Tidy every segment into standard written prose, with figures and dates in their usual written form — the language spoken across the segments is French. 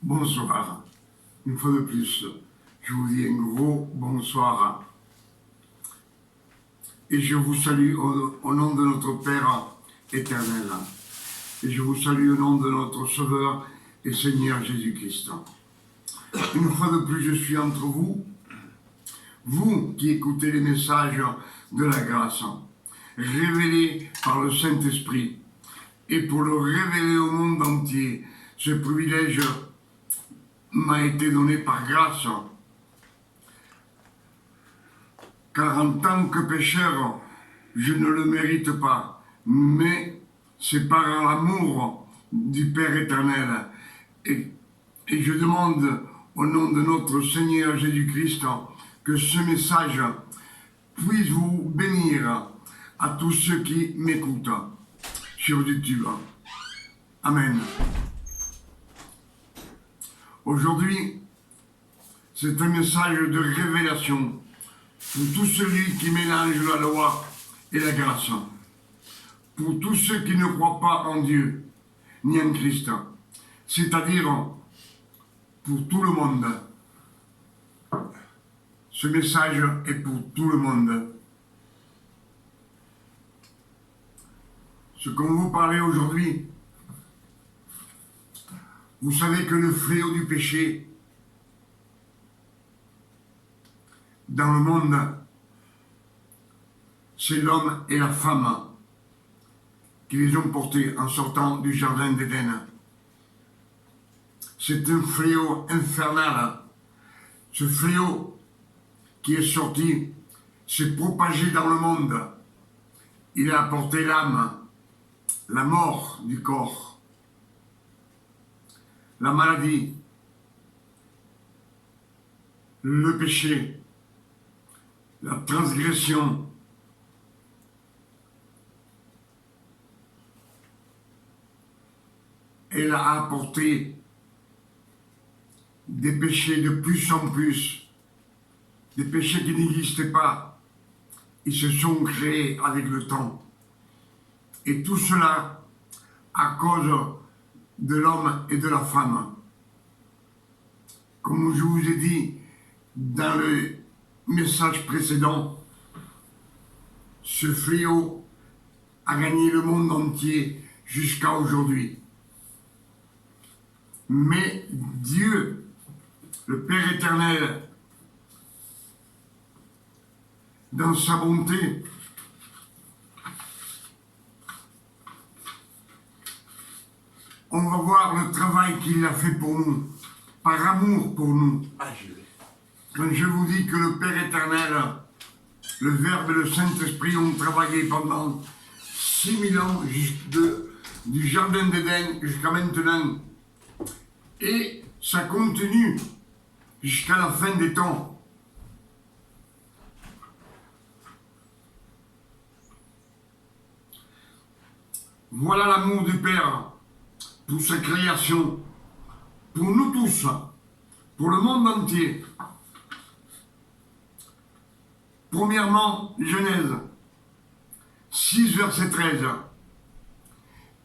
Bonsoir. Une fois de plus, je vous dis un gros bonsoir. Et je vous salue au nom de notre Père éternel. Et je vous salue au nom de notre Sauveur et Seigneur Jésus-Christ. Une fois de plus, je suis entre vous, vous qui écoutez les messages de la grâce, révélés par le Saint-Esprit. Et pour le révéler au monde entier, ce privilège m'a été donné par grâce. Car en tant que pécheur, je ne le mérite pas, mais c'est par l'amour du Père éternel. Et je demande au nom de notre Seigneur Jésus-Christ que ce message puisse vous bénir à tous ceux qui m'écoutent sur YouTube. Amen. Aujourd'hui, c'est un message de révélation pour tout celui qui mélange la loi et la grâce, pour tous ceux qui ne croient pas en Dieu ni en Christ, c'est-à-dire pour tout le monde. Ce message est pour tout le monde. Ce qu'on vous parler aujourd'hui, vous savez que le fléau du péché dans le monde, c'est l'homme et la femme qui les ont portés en sortant du jardin d'Éden. C'est un fléau infernal. Ce fléau qui est sorti s'est propagé dans le monde. Il a apporté l'âme, la mort du corps, la maladie, le péché, la transgression, elle a apporté des péchés de plus en plus, des péchés qui n'existaient pas. Ils se sont créés avec le temps. Et tout cela à cause de l'homme et de la femme. Comme je vous ai dit dans le message précédent, ce fléau a gagné le monde entier jusqu'à aujourd'hui. Mais Dieu, le Père éternel, dans sa bonté, on va voir le travail qu'il a fait pour nous, par amour pour nous. Quand je vous dis que le Père éternel, le Verbe et le Saint-Esprit ont travaillé pendant 6000 ans, du Jardin d'Éden jusqu'à maintenant, et ça continue jusqu'à la fin des temps. Voilà l'amour du Père pour sa création, pour nous tous, pour le monde entier. Premièrement, Genèse 6, verset 13.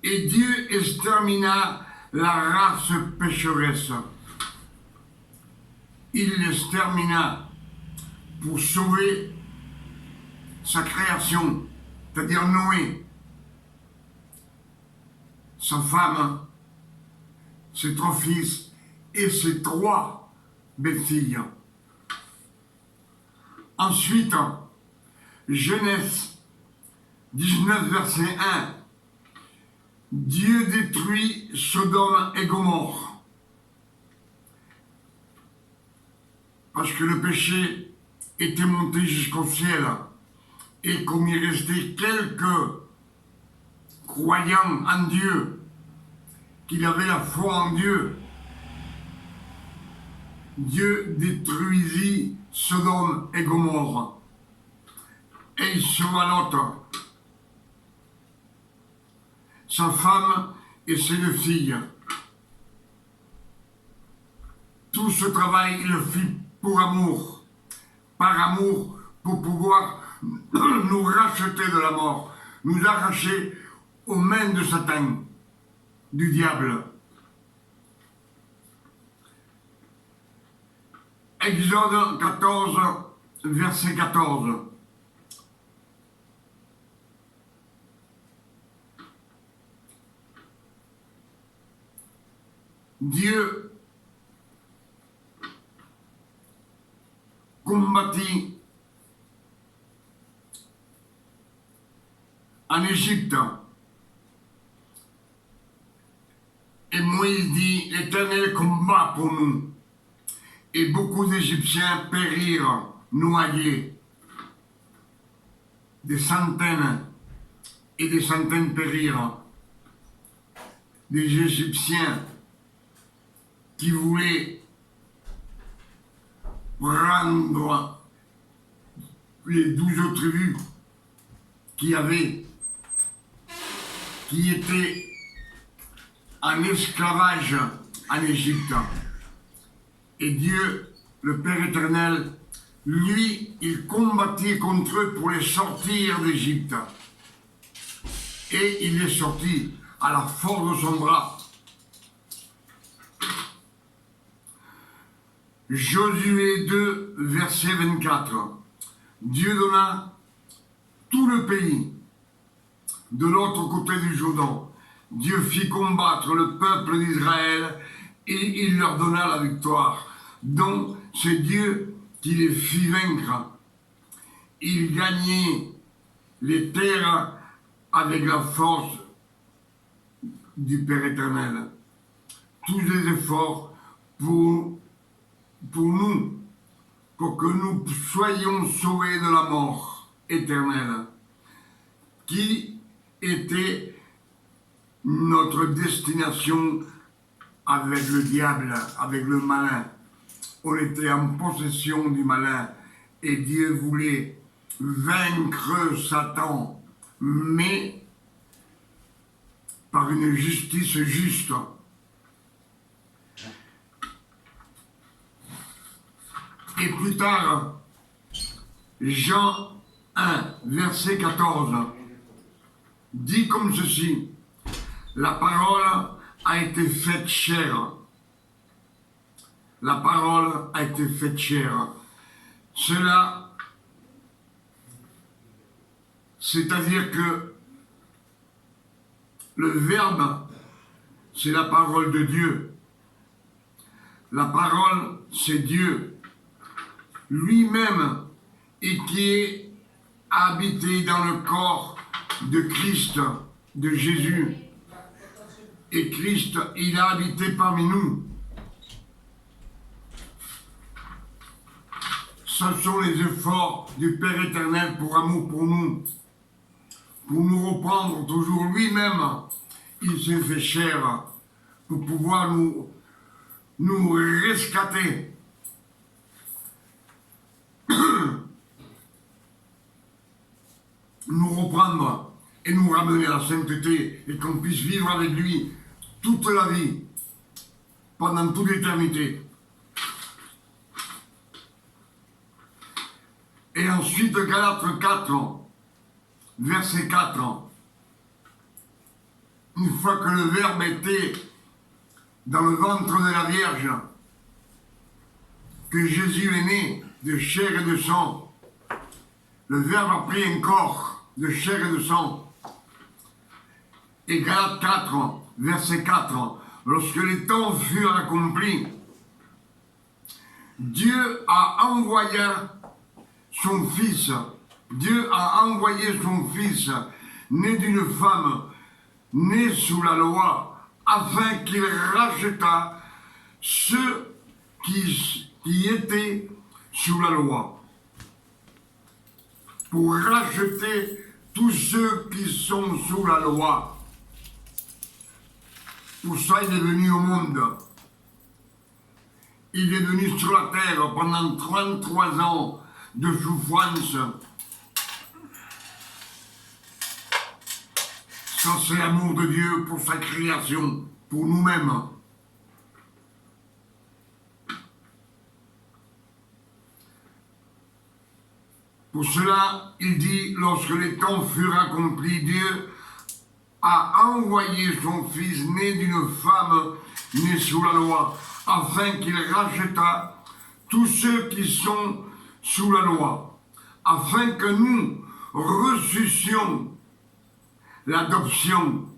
Et Dieu extermina la race pécheresse. Il l'extermina pour sauver sa création, c'est-à-dire Noé, sa femme, ses 3 fils et ses 3 belles-filles. Ensuite, Genèse 19, verset 1. Dieu détruit Sodome et Gomorrhe. Parce que le péché était monté jusqu'au ciel. Et comme il restait quelques croyants en Dieu, qu'il avait la foi en Dieu, Dieu détruisit Sodome et Gomorrhe. Et il sauva Lot, sa femme et ses 2 filles. Tout ce travail, il le fit pour amour, par amour, pour pouvoir nous racheter de la mort, nous arracher aux mains de Satan, du diable. Exode 14, verset 14. Dieu combattit en Égypte. Et Moïse dit, l'Éternel combat pour nous. Et beaucoup d'Égyptiens périrent, noyés. Des centaines et des centaines périrent. Des Égyptiens qui voulaient prendre les 12 tribus qui étaient en esclavage en Égypte. Et Dieu, le Père éternel, lui, il combattit contre eux pour les sortir d'Égypte. Et il les sortit à la force de son bras. Josué 2, verset 24. Dieu donna tout le pays de l'autre côté du Jourdain. Dieu fit combattre le peuple d'Israël et il leur donna la victoire. Donc, c'est Dieu qui les fit vaincre. Il gagnait les terres avec la force du Père éternel. Tous les efforts pour nous, pour que nous soyons sauvés de la mort éternelle, qui était notre destination avec le diable, avec le malin. On était en possession du malin et Dieu voulait vaincre Satan, mais par une justice juste. Et plus tard, Jean 1, verset 14, dit comme ceci, la parole a été faite chair. La parole a été faite chair. Cela, c'est-à-dire que le Verbe, c'est la parole de Dieu. La parole, c'est Dieu lui-même et qui est habité dans le corps de Christ, de Jésus. Et Christ, il a habité parmi nous. Ce sont les efforts du Père éternel pour amour pour nous reprendre toujours lui-même. Il s'est fait chair pour pouvoir nous rescater. Nous reprendre et nous ramener à la sainteté et qu'on puisse vivre avec lui toute la vie, pendant toute l'éternité. Et ensuite, Galates 4, verset 4, une fois que le Verbe était dans le ventre de la Vierge, que Jésus est né de chair et de sang, le Verbe a pris un corps de chair et de sang. Et Galates 4, verset 4, lorsque les temps furent accomplis, Dieu a envoyé son Fils. Dieu a envoyé son Fils, né d'une femme, né sous la loi, afin qu'il rachetât ceux qui étaient sous la loi. Pour racheter tous ceux qui sont sous la loi. Pour ça, il est venu au monde. Il est venu sur la terre pendant 33 ans de souffrance. Ça, c'est l'amour de Dieu pour sa création, pour nous-mêmes. Pour cela, il dit, lorsque les temps furent accomplis, Dieu a envoyé son Fils né d'une femme née sous la loi, afin qu'il racheta tous ceux qui sont sous la loi, afin que nous ressuscions l'adoption.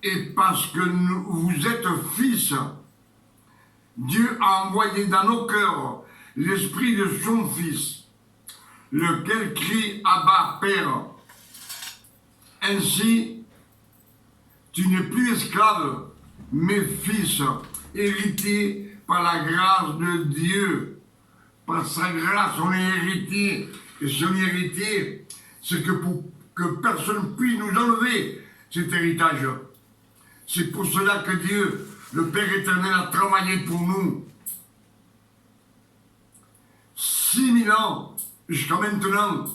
Et parce que vous êtes fils, Dieu a envoyé dans nos cœurs l'esprit de son Fils, lequel crie Abba, Père. Ainsi, tu n'es plus esclave, mais fils, héritier par la grâce de Dieu. Par sa grâce, on est héritier. Et son héritier, c'est que pour que personne ne puisse nous enlever cet héritage. C'est pour cela que Dieu, le Père éternel, a travaillé pour nous. 6000 ans jusqu'à maintenant.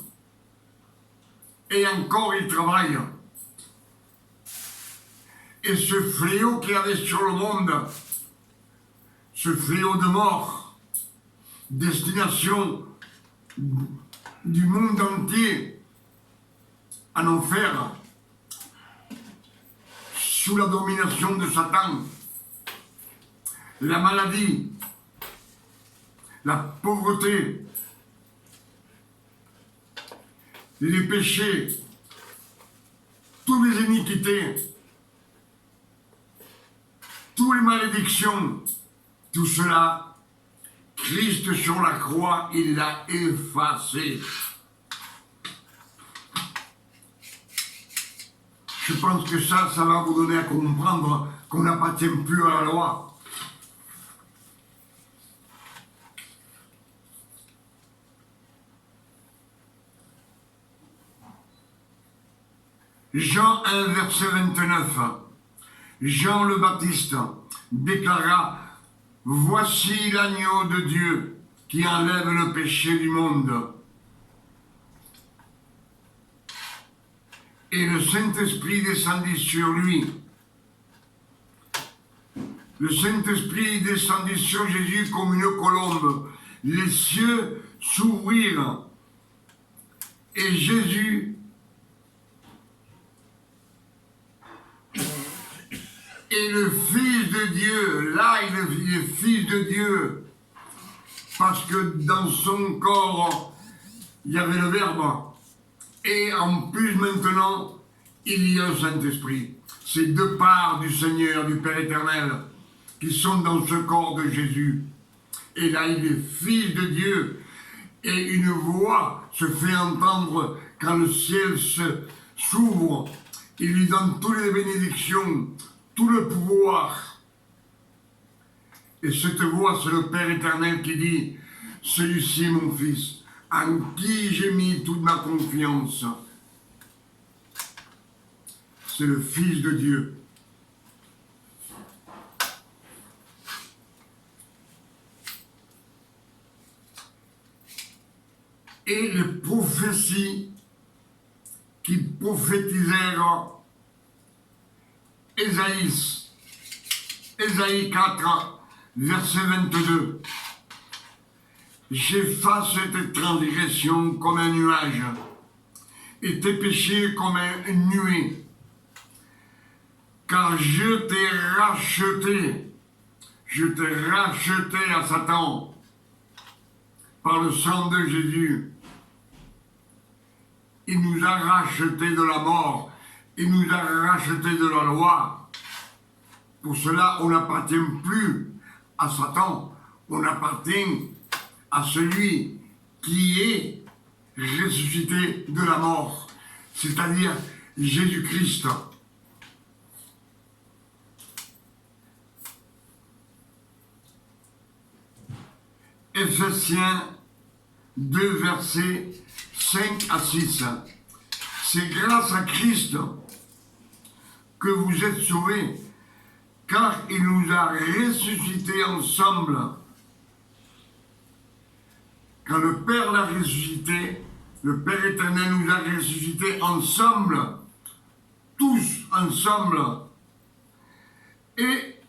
Et encore il travaille. Et ce fléau qu'il y avait sur le monde, ce fléau de mort, destination du monde entier en enfer, sous la domination de Satan, la maladie, la pauvreté, les péchés, toutes les iniquités, toutes les malédictions, tout cela, Christ sur la croix, il l'a effacé. Je pense que ça va vous donner à comprendre qu'on n'appartient plus à la loi. Jean 1, verset 29. Jean le Baptiste déclara « Voici l'agneau de Dieu qui enlève le péché du monde. » Et le Saint-Esprit descendit sur lui. Le Saint-Esprit descendit sur Jésus comme une colombe. Les cieux s'ouvrirent et Jésus est le Fils de Dieu. Là, il est Fils de Dieu. Parce que dans son corps, il y avait le Verbe. Et en plus maintenant, il y a un Saint-Esprit. C'est deux parts du Seigneur, du Père éternel, qui sont dans ce corps de Jésus. Et là, il est Fils de Dieu. Et une voix se fait entendre quand le ciel s'ouvre. Il lui donne toutes les bénédictions, tout le pouvoir. Et cette voix, c'est le Père éternel qui dit, « Celui-ci est mon Fils, en qui j'ai mis toute ma confiance. » C'est le Fils de Dieu. Et les prophéties qui prophétisèrent Ésaïe 4, verset 22. J'efface cette transgression comme un nuage et tes péchés comme un nuée. Car je t'ai racheté à Satan par le sang de Jésus. Il nous a rachetés de la mort, il nous a rachetés de la loi. Pour cela, on n'appartient plus à Satan, on appartient à celui qui est ressuscité de la mort, c'est-à-dire Jésus-Christ. Ephésiens 2, versets 5 à 6. C'est grâce à Christ que vous êtes sauvés, car il nous a ressuscités ensemble. Quand le Père l'a ressuscité, le Père éternel nous a ressuscités ensemble, tous ensemble, et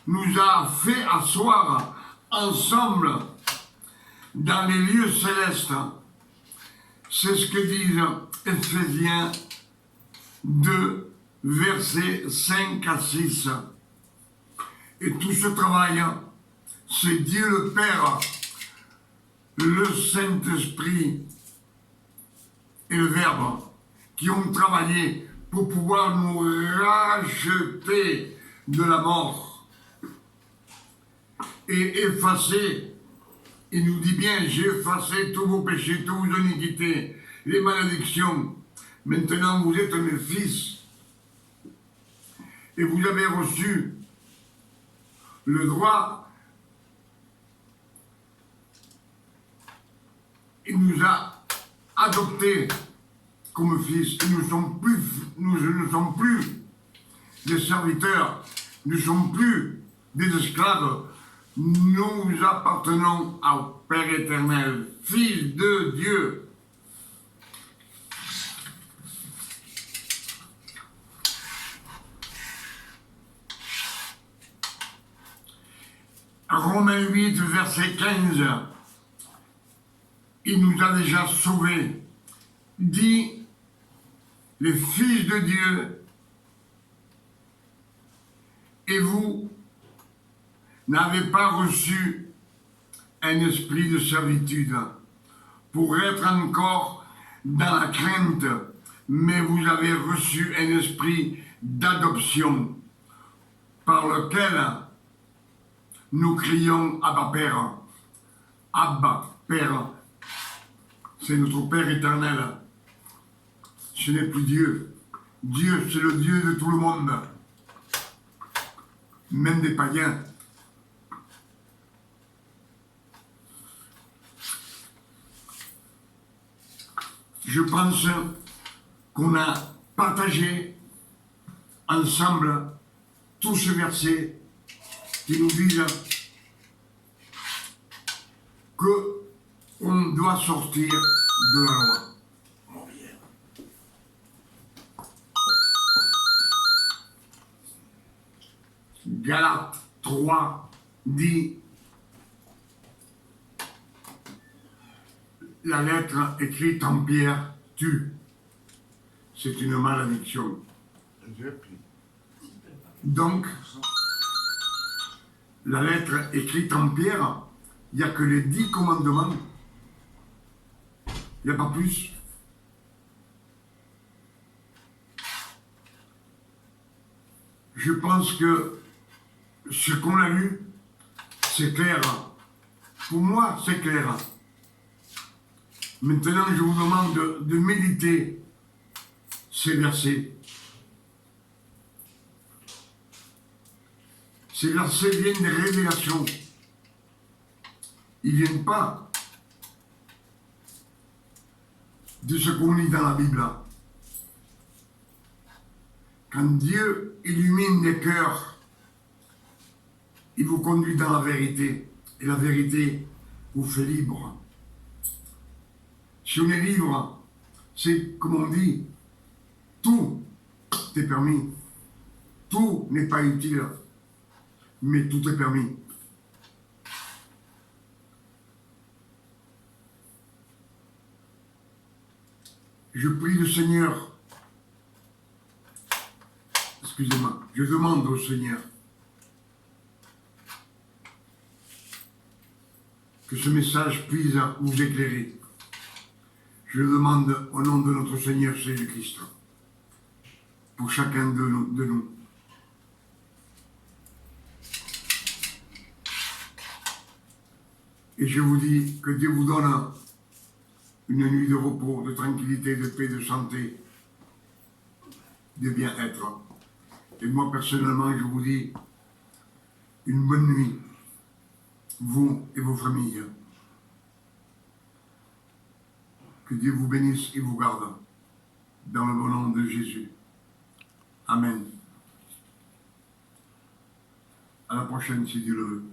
nous a fait asseoir ensemble dans les lieux célestes. C'est ce que disent Ephésiens 2, versets 5 à 6. Et tout ce travail, c'est Dieu le Père, le Saint-Esprit et le Verbe qui ont travaillé pour pouvoir nous racheter de la mort et effacer. Il nous dit bien, j'ai effacé tous vos péchés, toutes vos iniquités, les malédictions. Maintenant, vous êtes mes fils et vous avez reçu le droit. Il nous a adoptés comme fils. Nous ne sommes plus des serviteurs, nous ne sommes plus des esclaves. Nous appartenons au Père éternel, Fils de Dieu. Romains 8, verset 15, il nous a déjà sauvés. Dit, les fils de Dieu, et vous n'avez pas reçu un esprit de servitude pour être encore dans la crainte, mais vous avez reçu un esprit d'adoption par lequel nous crions Abba Père. Abba Père, c'est notre Père éternel. Ce n'est plus Dieu. Dieu, c'est le Dieu de tout le monde, même des païens. Je pense qu'on a partagé ensemble tout ce verset qui nous dit qu'on doit sortir de la loi. Galates 3 dit la lettre écrite en pierre tue. C'est une malédiction. Donc, la lettre écrite en pierre, il n'y a que les 10 commandements. Il n'y a pas plus. Je pense que ce qu'on a lu, c'est clair. Pour moi, c'est clair. Maintenant, je vous demande de méditer ces versets. Ces versets viennent des révélations. Ils ne viennent pas de ce qu'on lit dans la Bible. Quand Dieu illumine les cœurs, il vous conduit dans la vérité. Et la vérité vous fait libre. Si on est libre, c'est comme on dit, tout est permis. Tout n'est pas utile, mais tout est permis. Je prie le Seigneur, excusez-moi, je demande au Seigneur que ce message puisse vous éclairer. Je le demande au nom de notre Seigneur Jésus-Christ, pour chacun de nous. Et je vous dis que Dieu vous donne une nuit de repos, de tranquillité, de paix, de santé, de bien-être. Et moi, personnellement, je vous dis une bonne nuit, vous et vos familles. Que Dieu vous bénisse et vous garde, dans le bon nom de Jésus. Amen. À la prochaine, si Dieu le veut.